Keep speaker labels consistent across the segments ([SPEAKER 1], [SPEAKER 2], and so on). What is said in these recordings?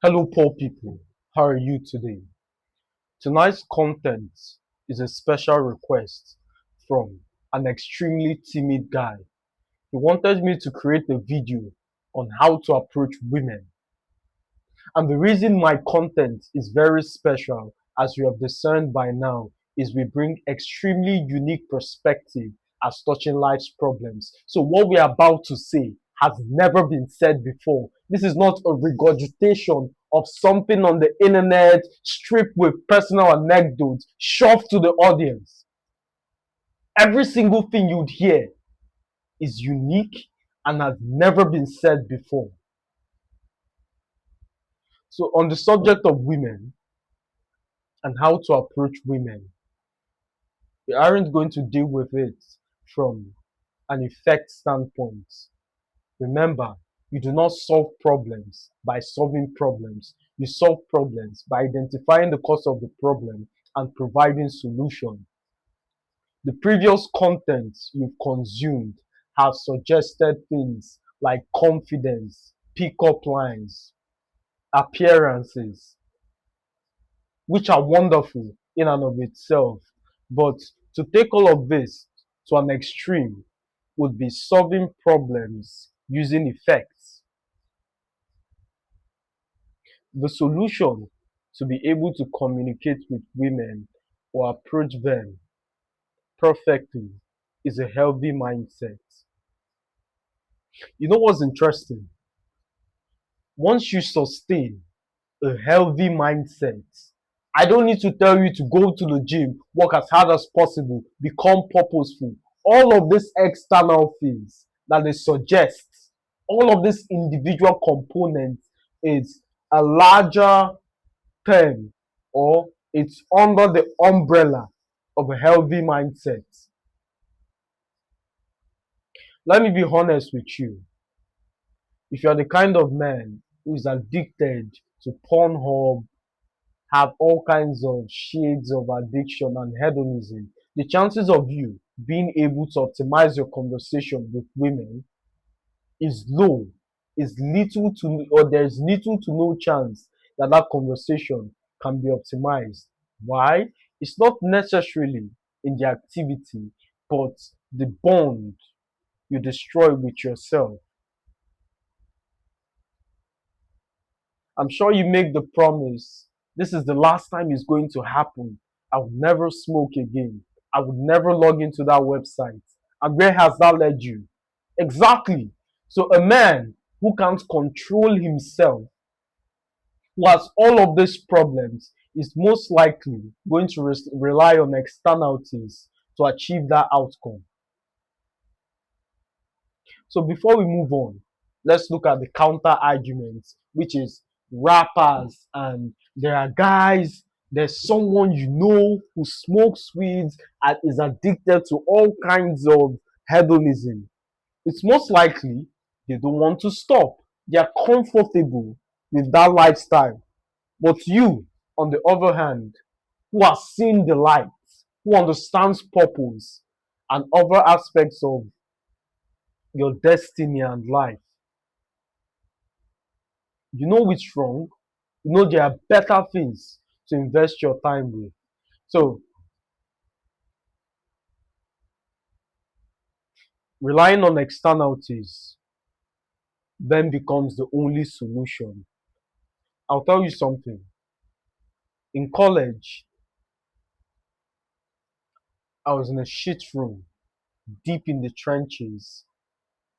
[SPEAKER 1] Hello, poor people. How are you today? Tonight's content is a special request from an extremely timid guy. He wanted me to create a video on how to approach women. And the reason my content is very special, as you have discerned by now, is we bring extremely unique perspective as touching life's problems. So what we are about to say has never been said before. This is not a regurgitation of something on the internet stripped with personal anecdotes shoved to the audience. Every single thing you'd hear is unique and has never been said before. So on the subject of women, and how to approach women. We aren't going to deal with it from an effect standpoint. Remember, you do not solve problems by solving problems. You solve problems by identifying the cause of the problem and providing solution. The previous content you've consumed have suggested things like confidence, pick-up lines, appearances, which are wonderful in and of itself. But to take all of this to an extreme would be solving problems using effects. The solution to be able to communicate with women or approach them perfectly is a healthy mindset. You know what's interesting? Once you sustain a healthy mindset, I don't need to tell you to go to the gym, work as hard as possible, become purposeful. All of these external things that they suggest, all of these individual components is a larger term, or it's under the umbrella of a healthy mindset. Let me be honest with you. If you're the kind of man who is addicted to Pornhub, have all kinds of shades of addiction and hedonism, the chances of you being able to optimize your conversation with women is low. Is little to, or there's little to no chance that that conversation can be optimized. Why? It's not necessarily in the activity, but the bond you destroy with yourself. I'm sure you make the promise, this is the last time it's going to happen. I would never smoke again. I would never log into that website. And where has that led you? Exactly. So a man who can't control himself, who has all of these problems, is most likely going to rely on externalities to achieve that outcome. So before we move on, let's look at the counter arguments, which is rappers, and there are guys, there's someone you know who smokes weeds and is addicted to all kinds of hedonism. It's most likely they don't want to stop. They are comfortable with that lifestyle. But you, on the other hand, who has seen the light, who understands purpose and other aspects of your destiny and life, you know it's wrong. You know there are better things to invest your time with. So relying on externalities then becomes the only solution. I'll tell you something. In college, I was in a shit room, deep in the trenches,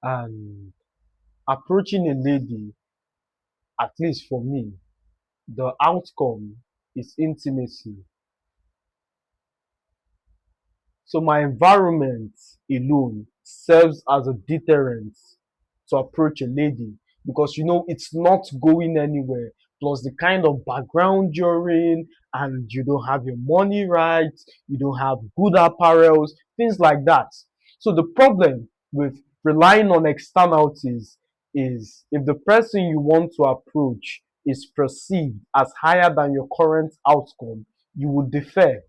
[SPEAKER 1] and approaching a lady, at least for me, the outcome is intimacy. So my environment alone serves as a deterrent to approach a lady, because you know it's not going anywhere. Plus the kind of background you're in, and you don't have your money right, you don't have good apparels, things like that. So the problem with relying on externalities is if the person you want to approach is perceived as higher than your current outcome, you would defer.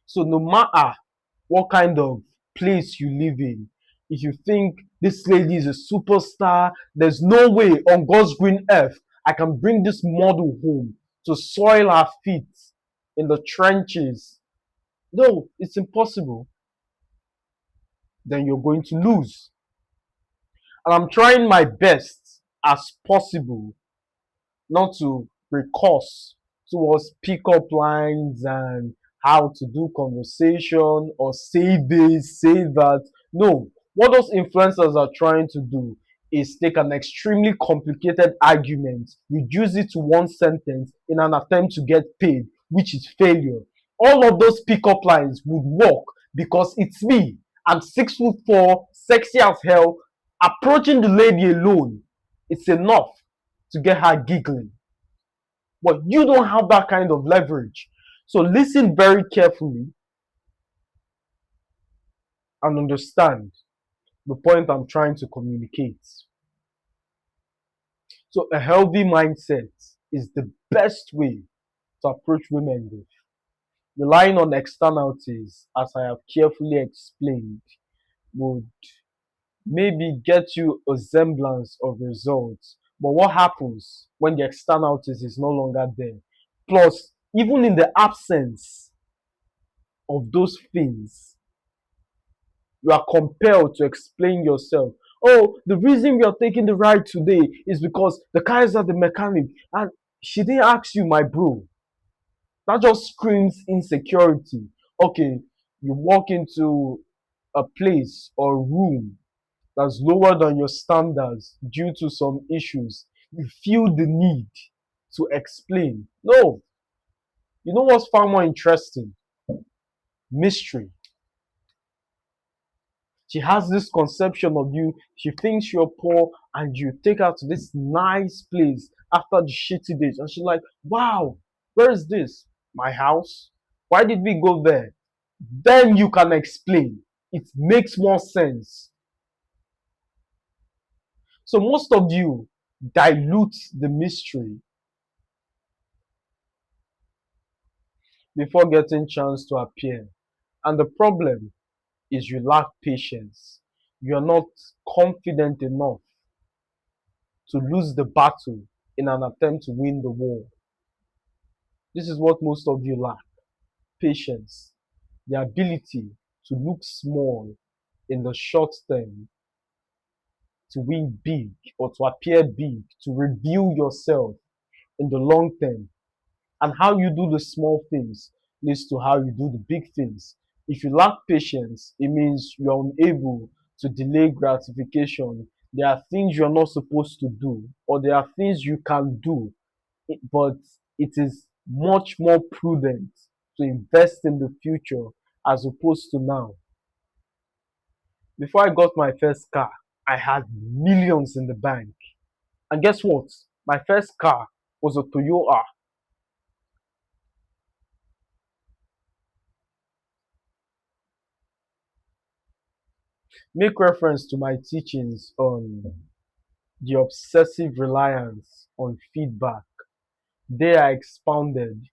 [SPEAKER 1] So no matter what kind of place you live in, if you think this lady is a superstar, there's no way on God's green earth I can bring this model home to soil her feet in the trenches. No, it's impossible. Then you're going to lose. And I'm trying my best as possible not to recourse towards pickup lines and how to do conversation or say this, say that. No, what those influencers are trying to do is take an extremely complicated argument, reduce it to one sentence in an attempt to get paid, which is failure. All of those pickup lines would work because it's me. I'm 6'4", sexy as hell. Approaching the lady alone, it's enough to get her giggling. But you don't have that kind of leverage. So listen very carefully and understand the point I'm trying to communicate. So a healthy mindset is the best way to approach women with. Relying on externalities, as I have carefully explained, would maybe get you a semblance of results. But what happens when the externalities is no longer there? Plus, even in the absence of those things, you are compelled to explain yourself. Oh, the reason we are taking the ride today is because the car is at the mechanic and she didn't ask you, my bro. That just screams insecurity. Okay, you walk into a place or room that's lower than your standards due to some issues. You feel the need to explain. No, you know what's far more interesting? Mystery. She has this conception of you. She thinks you're poor, and you take her to this nice place after the shitty days. And she's like, wow, where is this? My house? Why did we go there? Then you can explain. It makes more sense. So most of you dilute the mystery before getting chance to appear. And the problem is you lack patience. You're not confident enough to lose the battle in an attempt to win the war. This is what most of you lack: patience, the ability to look small in the short term, to win big or to appear big, to reveal yourself in the long term. And how you do the small things leads to how you do the big things. If you lack patience, it means you're unable to delay gratification. There are things you're not supposed to do, or there are things you can do, but it is much more prudent to invest in the future as opposed to now. Before I got my first car, I had millions in the bank. And guess what? My first car was a Toyota. Make reference to my teachings on the obsessive reliance on feedback. There I expounded,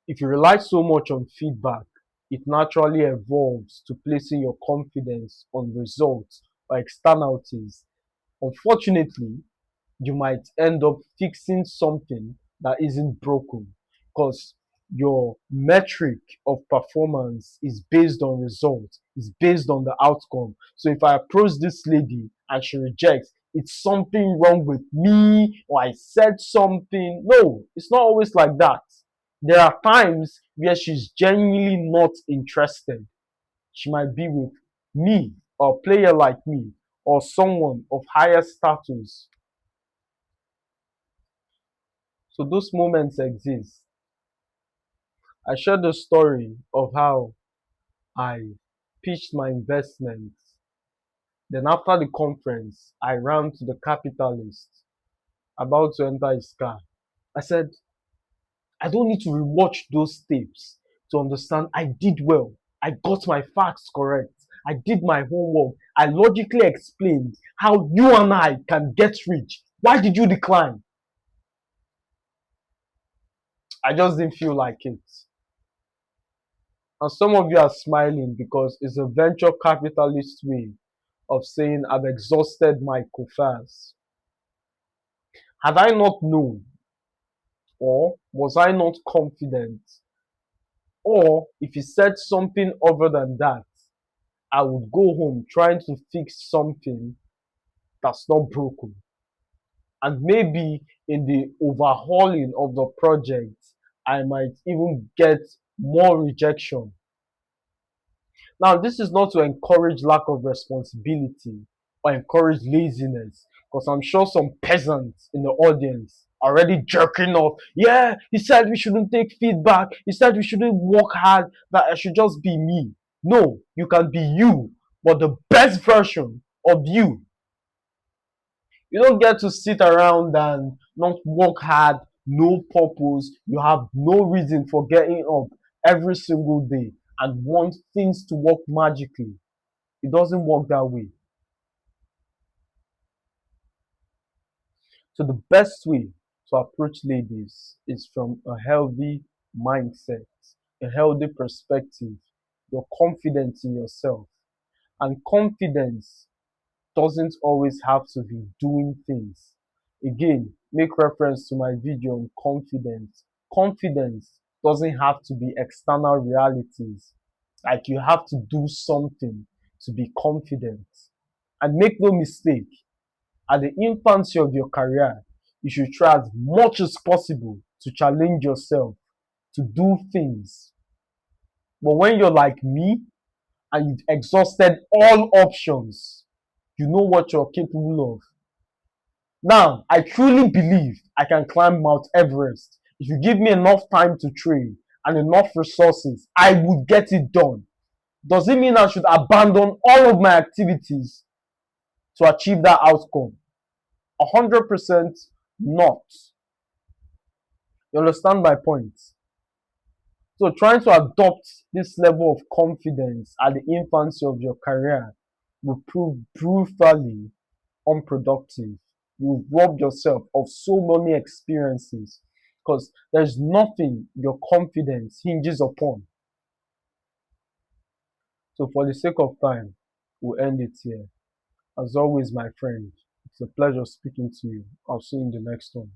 [SPEAKER 1] if you rely so much on feedback, it naturally evolves to placing your confidence on results or externalities. Unfortunately, you might end up fixing something that isn't broken because your metric of performance is based on results, is based on the outcome. So if I approach this lady and she rejects, it's something wrong with me or I said something. No, it's not always like that. There are times where she's genuinely not interested. She might be with me or a player like me or someone of higher status. So those moments exist. I shared the story of how I pitched my investments. Then after the conference, I ran to the capitalist about to enter his car. I said, I don't need to rewatch those tapes to understand I did well. I got my facts correct. I did my homework. I logically explained how you and I can get rich. Why did you decline? I just didn't feel like it. And some of you are smiling because it's a venture capitalist way of saying I've exhausted my coffers. Had I not known, or was I not confident, or if he said something other than that, I would go home trying to fix something that's not broken. And maybe in the overhauling of the project, I might even get more rejection. Now, this is not to encourage lack of responsibility or encourage laziness, because I'm sure some peasants in the audience are already jerking off. Yeah, he said we shouldn't take feedback. He said we shouldn't work hard, that I should just be me. No, you can be you, but the best version of you. You don't get to sit around and not work hard, no purpose. You have no reason for getting up every single day and want things to work magically. It doesn't work that way. So the best way to approach ladies is from a healthy mindset, a healthy perspective, your confidence in yourself. And confidence doesn't always have to be doing things. Again, make reference to my video on confidence. Confidence doesn't have to be external realities. Like you have to do something to be confident. And make no mistake, at the infancy of your career, you should try as much as possible to challenge yourself, to do things. But when you're like me and you've exhausted all options, you know what you're capable of. Now, I truly believe I can climb Mount Everest. If you give me enough time to train and enough resources, I would get it done. Does it mean I should abandon all of my activities to achieve that outcome? 100% not. You understand my point? So trying to adopt this level of confidence at the infancy of your career will prove brutally unproductive. You've robbed yourself of so many experiences because there's nothing your confidence hinges upon. So for the sake of time, we'll end it here. As always, my friend, it's a pleasure speaking to you. I'll see you in the next one.